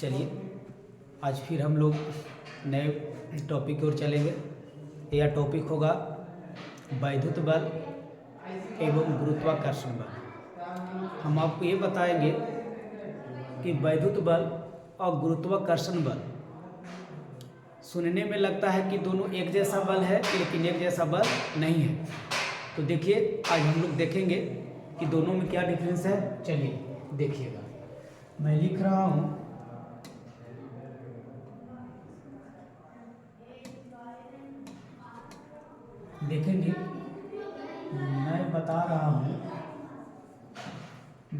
चलिए आज फिर हम लोग नए टॉपिक की ओर चलेंगे। यह टॉपिक होगा वैद्युत बल एवं गुरुत्वाकर्षण बल। हम आपको ये बताएंगे कि वैद्युत बल और गुरुत्वाकर्षण बल सुनने में लगता है कि दोनों एक जैसा बल है, लेकिन एक जैसा बल नहीं है। तो देखिए आज हम लोग देखेंगे कि दोनों में क्या डिफरेंस है। चलिए देखिएगा, मैं लिख रहा हूँ देखेंगे। मैं बता रहा हूँ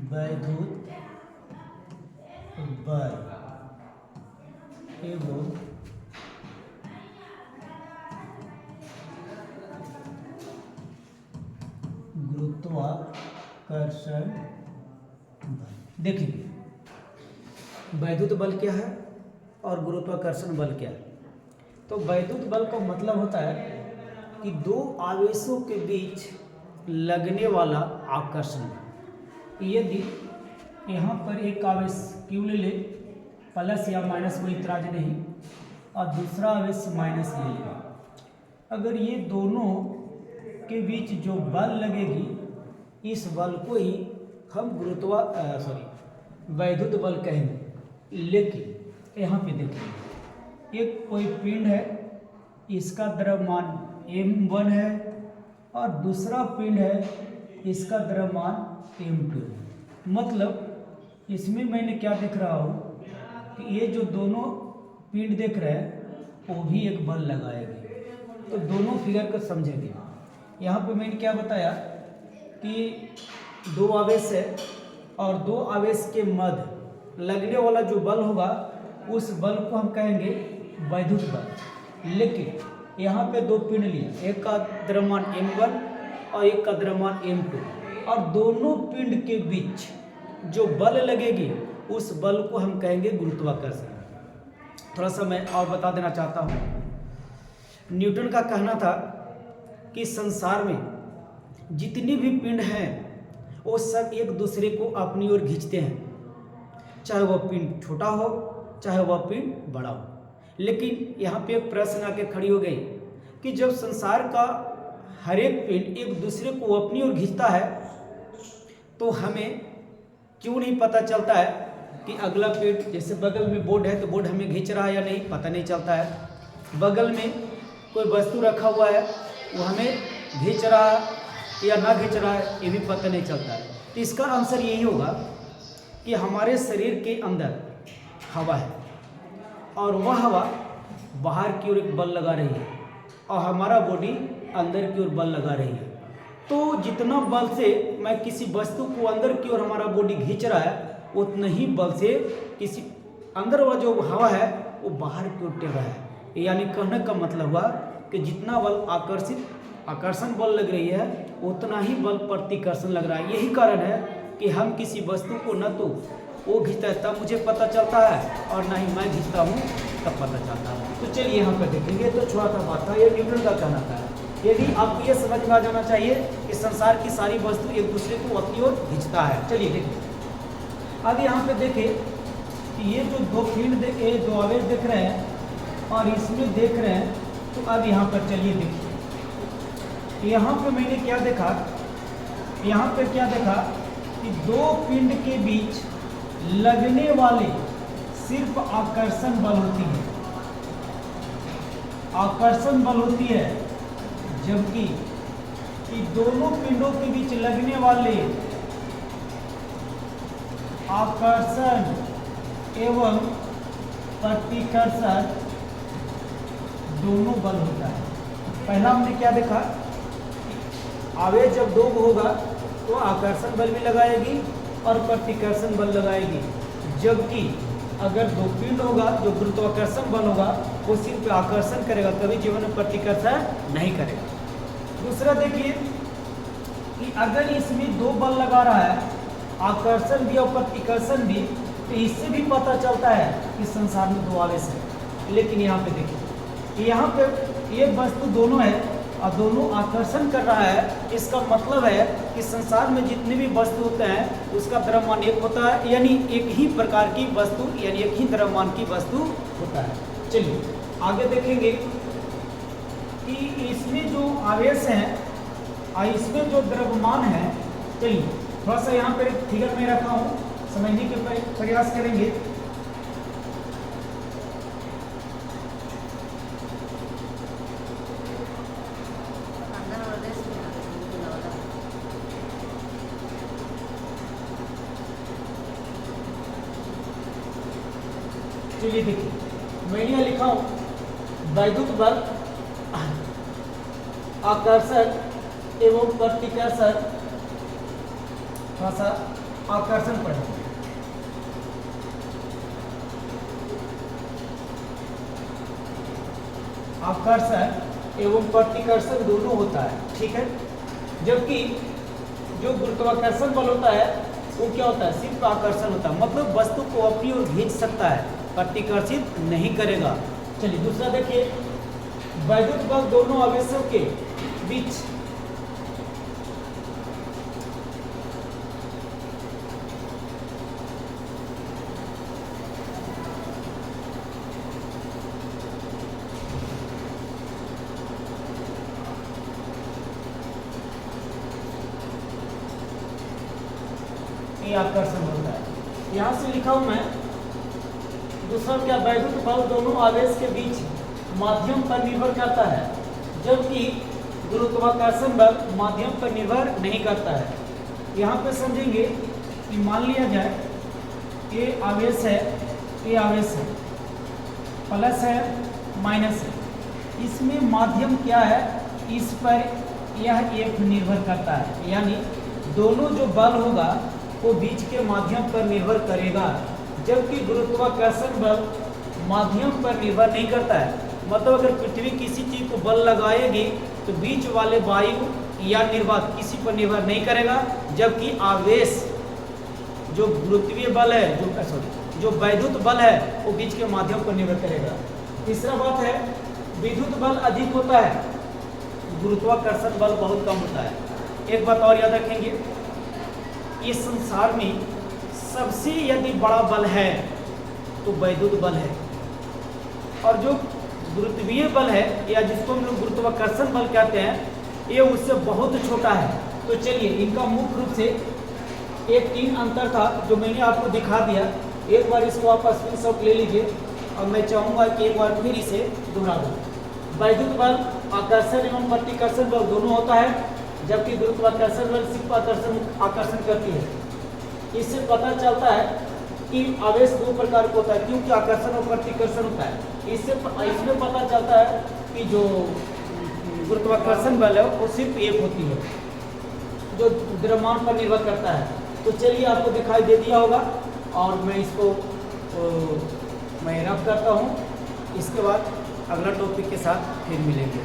वैद्युत बल एवं गुरुत्वाकर्षण बल। देखिए वैद्युत बल क्या है और गुरुत्वाकर्षण बल क्या है। तो वैद्युत बल का मतलब होता है कि दो आवेशों के बीच लगने वाला आकर्षण। यदि यहाँ पर एक आवेश Q ले ले, प्लस या माइनस कोई इतराज नहीं, और दूसरा आवेश माइनस ले ले, अगर ये दोनों के बीच जो बल लगेगी, इस बल को ही हम वैद्युत बल कहेंगे। लेकिन यहाँ पे देखिए, एक कोई पिंड है, इसका द्रव्यमान m1 है और दूसरा पिंड है, इसका द्रव्यमान m2 है। मतलब इसमें मैंने क्या देख रहा हूँ कि ये जो दोनों पिंड देख रहे हैं वो भी एक बल लगाएंगे। तो दोनों फिगर को समझेंगे। यहाँ पे मैंने क्या बताया कि दो आवेश है और दो आवेश के मध्य लगने वाला जो बल होगा उस बल को हम कहेंगे वैद्युत बल। लेकिन यहाँ पे दो पिंड लिए, एक का द्रव्यमान m1 और एक का द्रव्यमान m2, और दोनों पिंड के बीच जो बल लगेगी उस बल को हम कहेंगे गुरुत्वाकर्षण। थोड़ा सा मैं और बता देना चाहता हूँ। न्यूटन का कहना था कि संसार में जितनी भी पिंड हैं वो सब एक दूसरे को अपनी ओर खींचते हैं, चाहे वह पिंड छोटा हो चाहे वह पिंड बड़ा हो। लेकिन यहाँ पे एक प्रश्न आके खड़ी हो गई कि जब संसार का हर एक पिंड एक दूसरे को अपनी ओर खींचता है तो हमें क्यों नहीं पता चलता है कि अगला पिंड, जैसे बगल में बोर्ड है तो बोर्ड हमें खींच रहा है या नहीं, पता नहीं चलता है। बगल में कोई वस्तु रखा हुआ है वो हमें खींच रहा है या ना खींच रहा है, ये भी पता नहीं चलता है। तो इसका आंसर यही होगा कि हमारे शरीर के अंदर हवा है और वह हवा बाहर की ओर एक बल लगा रही है और हमारा बॉडी अंदर की ओर बल लगा रही है। तो जितना बल से मैं किसी वस्तु को अंदर की ओर हमारा बॉडी खींच रहा है, उतना ही बल से किसी अंदर वाला जो हवा है वो बाहर की ओर टेढ़ रहा है। यानी कहने का मतलब हुआ कि जितना बल आकर्षण बल लग रही है उतना ही बल प्रतिकर्षण लग रहा है। यही कारण है कि हम किसी वस्तु को न तो वो खींचता है तब मुझे पता चलता है और ना ही मैं खींचता हूँ तब पता चलता है। तो चलिए यहाँ पर देखेंगे। तो छोटा सा बात था, ये न्यूटन का कहना था। यदि आपको ये समझ में आ जाना चाहिए कि संसार की सारी वस्तु एक दूसरे को अपनी ओर खींचता है। चलिए देखिए, अब यहाँ पे देखें कि ये जो दो फील्ड ये दो आवेश देख रहे हैं और इसमें देख रहे हैं। तो अब यहाँ पर चलिए देखिए, यहाँ पे मैंने क्या देखा, यहाँ पे क्या देखा कि दो पिंड के बीच लगने वाले सिर्फ आकर्षण बल होती है, आकर्षण बल होती है, जबकि कि दोनों पिंडों के बीच लगने वाले आकर्षण एवं प्रतिकर्षण दोनों बल होता है। पहला हमने क्या देखा, आवेश जब दो होगा तो आकर्षण बल भी लगाएगी और प्रतिकर्षण बल लगाएगी, जबकि अगर दो पिंड होगा जो गुरुत्वाकर्षण बल होगा वो सिर्फ आकर्षण करेगा, कभी जीवन में प्रतिकर्षण नहीं करेगा। दूसरा देखिए कि अगर इसमें दो बल लगा रहा है, आकर्षण भी और प्रतिकर्षण भी, तो इससे भी पता चलता है कि संसार में दो आवेश है। लेकिन यहाँ पे देखिए, यहाँ पे ये वस्तु दोनों है और दोनों आकर्षण कर रहा है, इसका मतलब है कि संसार में जितने भी वस्तु होते हैं उसका द्रव्यमान एक होता है, यानी एक ही प्रकार की वस्तु यानी एक ही द्रव्यमान की वस्तु होता है। चलिए आगे देखेंगे कि इसमें जो आवेश हैं और इसमें जो द्रव्यमान है, चलिए थोड़ा सा यहाँ पर फिगर में रखा हूँ, समझने के प्रयास करेंगे। चलिए देखिए, मैंने यहाँ लिखा हूँ वैद्युत बल, आकर्षण एवं प्रतिकर्षण, थोड़ा सा आकर्षण पढ़ेंगे। आकर्षण एवं प्रतिकर्षण दोनों होता है, ठीक है। जबकि जो गुरुत्वाकर्षण बल होता है वो क्या होता है, सिर्फ आकर्षण होता है, मतलब वस्तु को अपनी ओर खींच सकता है, प्रतिकर्षित नहीं करेगा। चलिए दूसरा देखिए, वैद्युत बल दोनों आवेशों के बीच ये आकर्षण होता है। यहां से लिखा हूं मैं, दूसरा क्या, वैद्युत बल दोनों आवेश के बीच माध्यम पर निर्भर करता है, जबकि गुरुत्वाकर्षण बल माध्यम पर निर्भर नहीं करता है। यहाँ पे समझेंगे कि मान लिया जाए ये आवेश है, ये आवेश है, प्लस है माइनस है, इसमें माध्यम क्या है, इस पर यह एक निर्भर करता है, यानी दोनों जो बल होगा वो बीच के माध्यम पर निर्भर करेगा, जबकि गुरुत्वाकर्षण बल माध्यम पर निर्भर नहीं करता है। मतलब अगर पृथ्वी किसी चीज को बल लगाएगी तो बीच वाले वायु या निर्वात किसी पर निर्भर नहीं करेगा, जबकि आवेश जो गुरुत्वीय बल है, जो वैद्युत बल है वो बीच के माध्यम पर निर्भर करेगा। तीसरा बात है, विद्युत बल अधिक होता है, गुरुत्वाकर्षण बल बहुत कम होता है। एक बात और याद रखेंगे, इस संसार में सबसे यदि बड़ा बल है तो वैद्युत बल है, और जो गुरुत्वीय बल है या जिसको हम लोग गुरुत्वाकर्षण बल कहते हैं ये उससे बहुत छोटा है। तो चलिए इनका मुख्य रूप से एक 3 अंतर था जो मैंने आपको दिखा दिया। एक बार इसको आप स्क्रीनशॉट ले लीजिए और मैं चाहूँगा कि एक बार फिर इसे दोहरा दूँ। वैद्युत बल आकर्षण एवं प्रतिकर्षण बल दोनों होता है, जबकि गुरुत्वाकर्षण बल सिर्फ आकर्षण करती है। इससे पता चलता है कि आवेश 2 प्रकार का होता है, क्योंकि आकर्षण और प्रतिकर्षण होता है। इसमें पता चलता है कि जो गुरुत्वाकर्षण बल है वो सिर्फ एक होती है जो द्रव्यमान पर निर्भर करता है। तो चलिए आपको दिखाई दे दिया होगा और मैं इसको मैं रब करता हूँ। इसके बाद अगला टॉपिक के साथ फिर मिलेंगे।